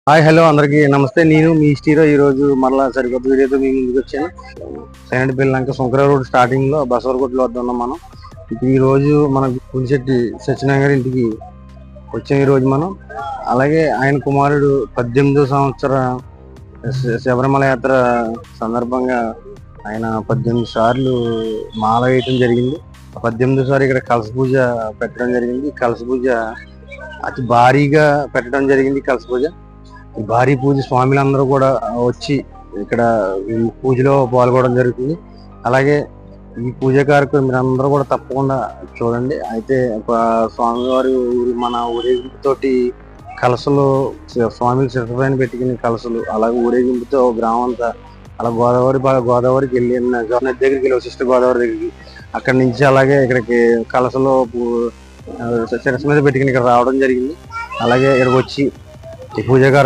Hi hello అందరికి నమస్తే. నేను మీ స్టీరో ఈ రోజు మరలా సరికొత్త వీడియోతో మీ ముందుకు వచ్చాను. సైనడ్ బిల్లంక సుంకర రోడ్ స్టార్టింగ్ లో బసవరకొట్లు వద్ద ఉన్నాం మనం. ఇప్పుడు ఈ రోజు మన పులిశెట్టి సత్యనారాయణ గారి ఇంటికి వచ్చాం. ఈ రోజు మనం అలాగే ఆయన కుమారుడు 18వ సంవత్సర శబరిమల యాత్ర సందర్భంగా ఆయన 18 సార్లు మాల వేయటం జరిగింది. 18వ సారి ఇక్కడ కలశ పూజ పెట్టడం జరిగింది. కలశ పూజ అతి భారీగా పెట్టడం జరిగింది. కలశ పూజ భారీ పూజ స్వామిలందరూ కూడా వచ్చి ఇక్కడ పూజలో పాల్గొనడం జరుగుతుంది. అలాగే ఈ పూజ కార్యక్రమం మీరు అందరూ కూడా తప్పకుండా చూడండి. అయితే స్వామివారి మన ఊరేగింపుతోటి కలసలు స్వామిని శిరపైన పెట్టుకుని కలసలు అలాగే ఊరేగింపుతో గ్రామం అంతా అలా గోదావరికి వెళ్ళి నది దగ్గరికి వెళ్ళి వశిష్ఠ గోదావరి దగ్గరికి అక్కడి నుంచి అలాగే ఇక్కడికి కలసలో శిరస్సు మీద పెట్టుకుని ఇక్కడ రావడం జరిగింది. అలాగే ఇక్కడికి వచ్చి ఈ పూజ కార్యక్రమం